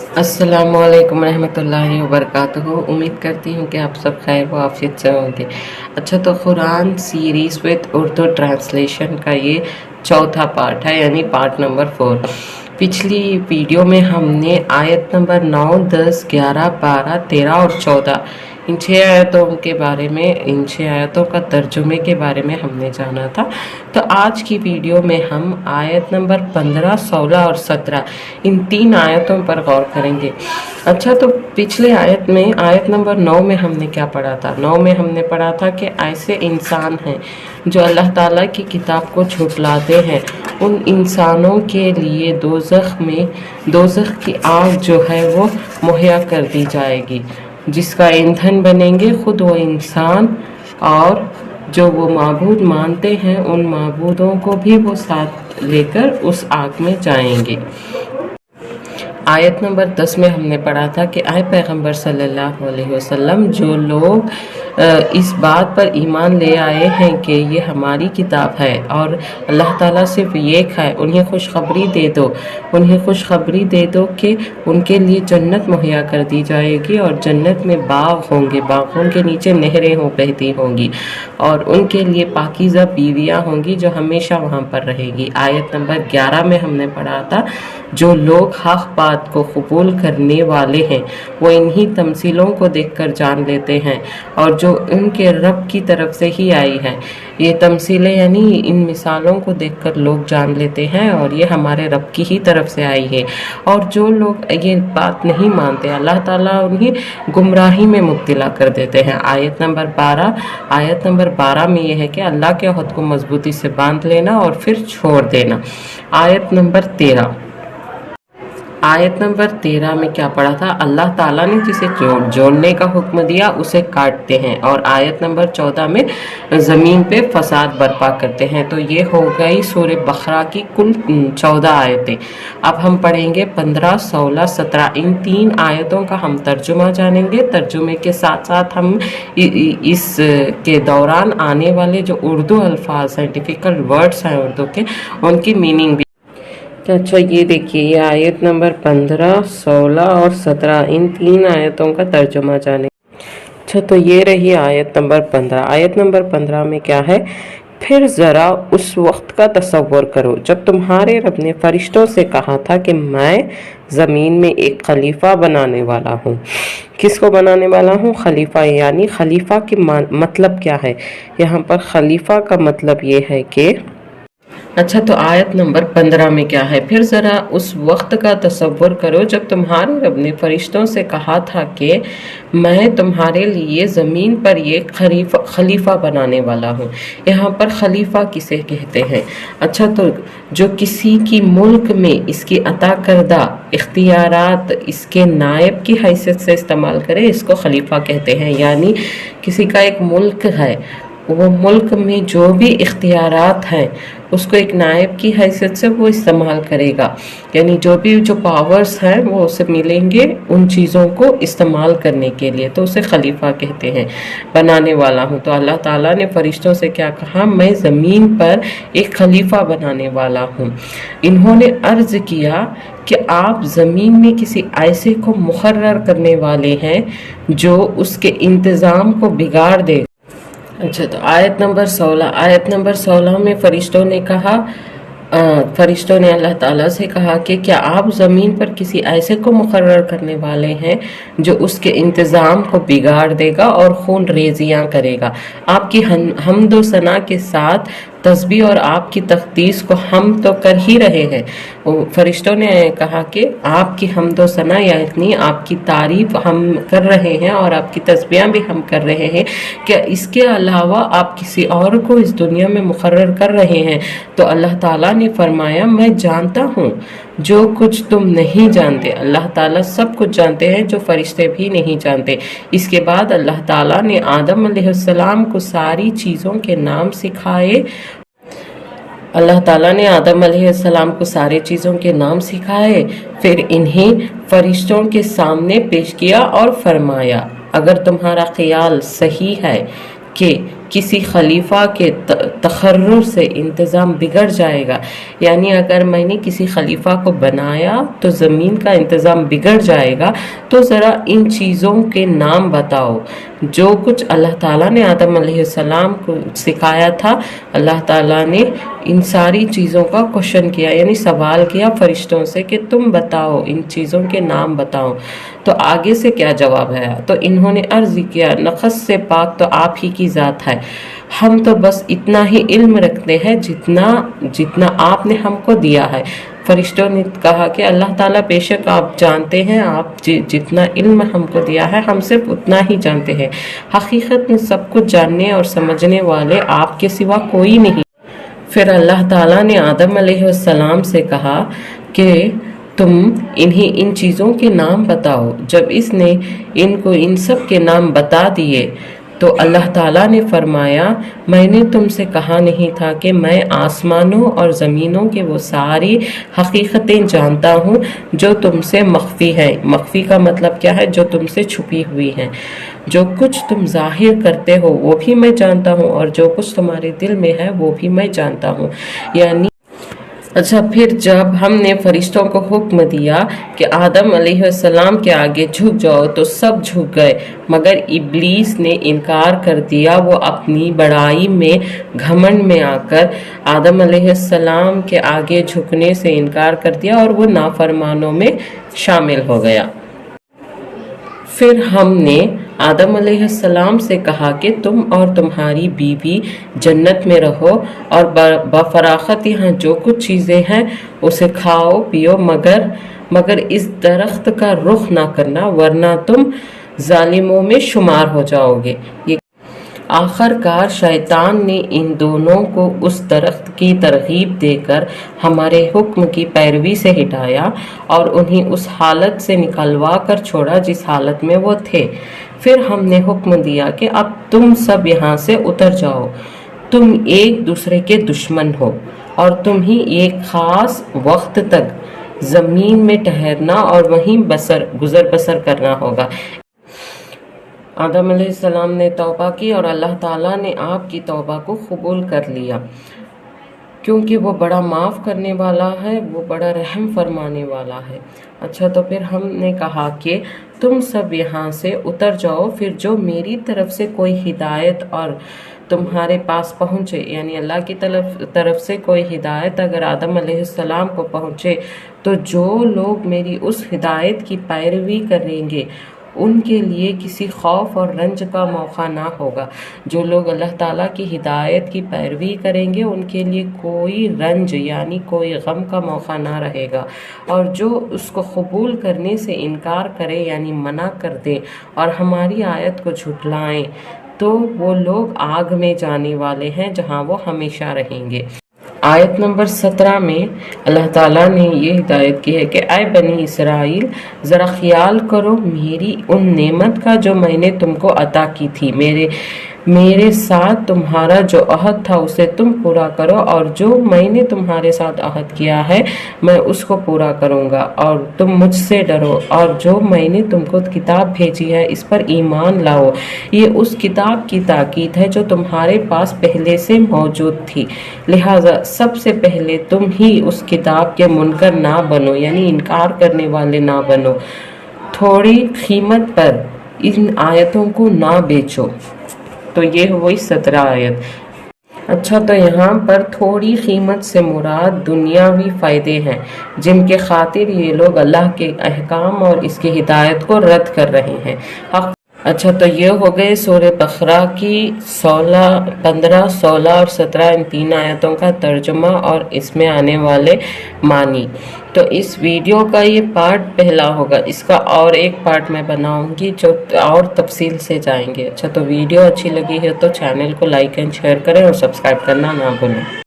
अस्सलामु अलैकुम रहमतुल्लाहि वबरकातुहू। उम्मीद करती हूँ कि आप सब खैर व आफियत से होंगे। अच्छा, तो Quran series with Urdu translation का ये चौथा पार्ट है, यानी पार्ट नंबर 4। पिछली वीडियो में हमने आयत नंबर 9, 10, 11, 12, 13 और 14 इन 6 आयतों के बारे में, इन 6 आयतों का तर्जुमे के बारे में हमने जाना था। तो आज की वीडियो में हम आयत नंबर 15, 16 और 17 इन 3 आयतों पर गौर करेंगे। अच्छा, तो पिछले आयत में, आयत नंबर 9 में हमने क्या पढ़ा था? 9 में हमने पढ़ा था कि ऐसे इंसान हैं जो अल्लाह ताला की किताब को झुठलाते हैं, उन इंसानों के लिए दोज़ख की आग जो है वो मुहैया कर दी जाएगी, जिसका ईंधन बनेंगे खुद वो इंसान, और जो वो माबूद मानते हैं उन माबूदों को भी वो साथ लेकर उस आग में जाएंगे। आयत नंबर 10 में हमने पढ़ा था कि आए पैगंबर सल्लल्लाहु अलैहि वसल्लम, जो लोग इस बात पर ईमान ले आए हैं कि ये हमारी किताब है और अल्लाह ताला सिर्फ एक है, उन्हें खुशखबरी दे दो कि उनके लिए जन्नत मुहैया कर दी जाएगी और जन्नत में बाग होंगे, बागों के नीचे नहरें बहती होंगी और उनके लिए पाकीज़ा बीवियाँ होंगी जो हमेशा वहाँ पर रहेगी। आयत नंबर 11 में हमने पढ़ा था, जो लोग हक़ बात को कबूल करने वाले हैं वो इन्हीं तमसीलों को देखकर जान लेते हैं और जो उनके रब की तरफ से ही आई है। ये तमसीलें यानी इन मिसालों को देखकर लोग जान लेते हैं और ये हमारे रब की ही तरफ से आई है। और जो लोग ये बात नहीं मानते, अल्लाह ताला उन्हें गुमराही में मुब्तला कर देते हैं। आयत नंबर 12 में ये है कि अल्लाह के अहद को मजबूती से बांध लेना और फिर छोड़ देना। आयत नंबर 13 में क्या पढ़ा था? अल्लाह ताला ने जिसे जोड़ने का हुक्म दिया उसे काटते हैं। और आयत नंबर 14 में ज़मीन पे फसाद बर्पा करते हैं। तो ये हो गई सूरह बकरा की कुल 14 आयतें। अब हम पढ़ेंगे 15, 16, 17 इन 3 आयतों का हम तर्जुमा जानेंगे। तर्जुमे के साथ साथ हम इस के दौरान आने वाले जो उर्दू अल्फाज हैं, डिफ़िकल्ट वर्ड्स हैं उर्दू के, उनकी मीनिंग भी। अच्छा, ये देखिए, ये आयत नंबर 15, 16 और 17 इन 3 आयतों का तर्जुमा जाने। अच्छा, तो ये रही आयत नंबर 15। आयत नंबर 15 में क्या है? फिर ज़रा उस वक्त का तसव्वुर करो जब तुम्हारे रब ने फरिश्तों से कहा था कि मैं ज़मीन में एक खलीफा बनाने वाला हूँ। किसको बनाने वाला हूँ? खलीफा। यानी खलीफा की मतलब क्या है? यहाँ पर खलीफा का मतलब ये है कि, अच्छा, तो आयत नंबर 15 में क्या है? फिर ज़रा उस वक्त का तसव्वुर करो जब तुम्हारे रब ने फरिश्तों से कहा था कि मैं तुम्हारे लिए ज़मीन पर ये खलीफा बनाने वाला हूँ। यहाँ पर खलीफा किसे कहते हैं? अच्छा, तो जो किसी की मुल्क में इसकी अता करदा इख्तियारात इसके नायब की हैसियत से इस्तेमाल करे, इसको खलीफा कहते हैं। यानी किसी का एक मुल्क है, वो मुल्क में जो भी इख्तियारात हैं उसको एक नायब की हैसियत से वो इस्तेमाल करेगा। यानी जो पावर्स हैं वो उसे मिलेंगे उन चीज़ों को इस्तेमाल करने के लिए, तो उसे खलीफा कहते हैं, बनाने वाला हूँ। तो अल्लाह ताला ने फरिश्तों से क्या कहा? मैं ज़मीन पर एक खलीफा बनाने वाला हूँ। इन्होंने अर्ज़ किया कि आप ज़मीन में किसी ऐसे को मुकर्रर करने वाले हैं जो उसके इंतज़ाम को बिगाड़ दे। अच्छा, तो आयत नंबर 16 में फरिश्तों ने अल्लाह ताला से कहा कि क्या आप ज़मीन पर किसी ऐसे को मुकर्रर करने वाले हैं जो उसके इंतज़ाम को बिगाड़ देगा और खून रेजियाँ करेगा। आपकी हम्द व सना के साथ तस्बीह और आपकी तक़दीस को हम तो कर ही रहे हैं। फरिश्तों ने कहा कि आपकी हम्द व सना यानी आपकी तारीफ़ हम कर रहे हैं और आपकी तस्बीह भी हम कर रहे हैं। क्या इसके अलावा आप किसी और को इस दुनिया में मुकर्रर कर रहे हैं? तो अल्लाह ताला ने फरमाया, मैं जानता हूँ जो कुछ तुम नहीं जानते। अल्लाह ताला सब कुछ जानते हैं जो फरिश्ते भी नहीं जानते। इसके बाद अल्लाह ताला ने आदम अलैहिस्सलाम को सारी चीज़ों के नाम सिखाए। अल्लाह ताला ने आदम अलैहिस्सलाम को सारी चीज़ों के नाम सिखाए, फिर इन्हें फरिश्तों के सामने पेश किया और फरमाया, अगर तुम्हारा ख्याल सही है कि کسی خلیفہ کے تقرر سے انتظام بگڑ جائے گا، یعنی اگر میں نے کسی خلیفہ کو بنایا تو زمین کا انتظام بگڑ جائے گا، تو ذرا ان چیزوں کے نام بتاؤ جو کچھ اللہ تعالیٰ نے آدم علیہ السلام کو سکھایا تھا۔ اللہ تعالیٰ نے ان ساری چیزوں کا کوشچن کیا، یعنی سوال کیا فرشتوں سے کہ تم بتاؤ، ان چیزوں کے نام بتاؤ۔ تو آگے سے کیا جواب ہے؟ تو انہوں نے عرض کیا نقص سے پاک تو آپ ہی کی ذات ہے، ہم تو بس اتنا ہی علم رکھتے ہیں جتنا آپ نے ہم کو دیا ہے۔ فرشتوں نے کہا کہ اللہ تعالیٰ بے شک آپ جانتے ہیں، آپ جتنا علم ہم کو دیا ہے ہم صرف اتنا ہی جانتے ہیں، حقیقت میں سب کچھ جاننے اور سمجھنے والے آپ کے سوا کوئی نہیں۔ پھر اللہ تعالیٰ نے آدم علیہ السلام سے کہا کہ تم انہیں ان چیزوں کے نام بتاؤ۔ جب اس نے ان کو ان سب کے نام بتا دیے تو اللہ تعالیٰ نے فرمایا میں نے تم سے کہا نہیں تھا کہ میں آسمانوں اور زمینوں کے وہ ساری حقیقتیں جانتا ہوں جو تم سے مخفی ہیں۔ مخفی کا مطلب کیا ہے؟ جو تم سے چھپی ہوئی ہیں۔ جو کچھ تم ظاہر کرتے ہو وہ بھی میں جانتا ہوں، اور جو کچھ تمہارے دل میں ہے وہ بھی میں جانتا ہوں۔ یعنی اچھا، پھر جب ہم نے فرشتوں کو حکم دیا کہ آدم علیہ السلام کے آگے جھک جاؤ تو سب جھک گئے، مگر ابلیس نے انکار کر دیا۔ وہ اپنی بڑائی میں گھمنڈ میں آ کر آدم علیہ السلام کے آگے جھکنے سے انکار کر دیا اور وہ نافرمانوں میں شامل ہو گیا۔ پھر ہم نے آدم علیہ السلام سے کہا کہ تم اور تمہاری بیوی جنت میں رہو اور بفراخت یہاں جو کچھ چیزیں ہیں اسے کھاؤ پیو، مگر اس درخت کا رخ نہ کرنا ورنہ تم ظالموں میں شمار ہو جاؤ گے۔ آخر کار شیطان نے ان دونوں کو اس درخت کی ترغیب دے کر ہمارے حکم کی پیروی سے ہٹایا اور انہیں اس حالت سے نکلوا کر چھوڑا جس حالت میں وہ تھے۔ پھر ہم نے حکم دیا کہ اب تم سب یہاں سے اتر جاؤ، تم ایک دوسرے کے دشمن ہو اور تمہیں ایک خاص وقت تک زمین میں ٹھہرنا اور وہیں گزر بسر کرنا ہوگا۔ آدم علیہ السلام نے توبہ کی اور اللہ تعالیٰ نے آپ کی توبہ کو قبول کر لیا، کیونکہ وہ بڑا معاف کرنے والا ہے، وہ بڑا رحم فرمانے والا ہے۔ اچھا، تو پھر ہم نے کہا کہ تم سب یہاں سے اتر جاؤ، پھر جو میری طرف سے کوئی ہدایت اور تمہارے پاس پہنچے، یعنی اللہ کی طرف سے کوئی ہدایت اگر آدم علیہ السلام کو پہنچے تو جو لوگ میری اس ہدایت کی پیروی کریں گے ان کے لیے کسی خوف اور رنج کا موقع نہ ہوگا۔ جو لوگ اللہ تعالیٰ کی ہدایت کی پیروی کریں گے ان کے لیے کوئی رنج یعنی کوئی غم کا موقع نہ رہے گا، اور جو اس کو قبول کرنے سے انکار کرے یعنی منع کر دے اور ہماری آیت کو جھٹلائیں تو وہ لوگ آگ میں جانے والے ہیں جہاں وہ ہمیشہ رہیں گے۔ آیت نمبر 17 میں اللہ تعالیٰ نے یہ ہدایت کی ہے کہ اے بنی اسرائیل، ذرا خیال کرو میری ان نعمت کا جو میں نے تم کو عطا کی تھی، میرے ساتھ تمہارا جو عہد تھا اسے تم پورا کرو، اور جو میں نے تمہارے ساتھ عہد کیا ہے میں اس کو پورا کروں گا، اور تم مجھ سے ڈرو، اور جو میں نے تم کو کتاب بھیجی ہے اس پر ایمان لاؤ۔ یہ اس کتاب کی تاکید ہے جو تمہارے پاس پہلے سے موجود تھی، لہٰذا سب سے پہلے تم ہی اس کتاب کے منکر نہ بنو، یعنی انکار کرنے والے نہ بنو، تھوڑی قیمت پر ان آیتوں کو نہ بیچو۔ تو یہ ہوئی 17 آیت۔ اچھا، تو یہاں پر تھوڑی قیمت سے مراد دنیاوی فائدے ہیں جن کے خاطر یہ لوگ اللہ کے احکام اور اس کی ہدایت کو رد کر رہے ہیں۔ اچھا، تو یہ ہو گئے سورہ بقرہ کی 15، 16 اور 17 ان 3 آیتوں کا ترجمہ اور اس میں آنے والے معنی۔ تو اس ویڈیو کا یہ پارٹ پہلا ہوگا، اس کا اور ایک پارٹ میں بناؤں گی جو اور تفصیل سے جائیں گے۔ اچھا، تو ویڈیو اچھی لگی ہے تو چینل کو لائک اینڈ شیئر کریں اور سبسکرائب کرنا نہ بھولیں۔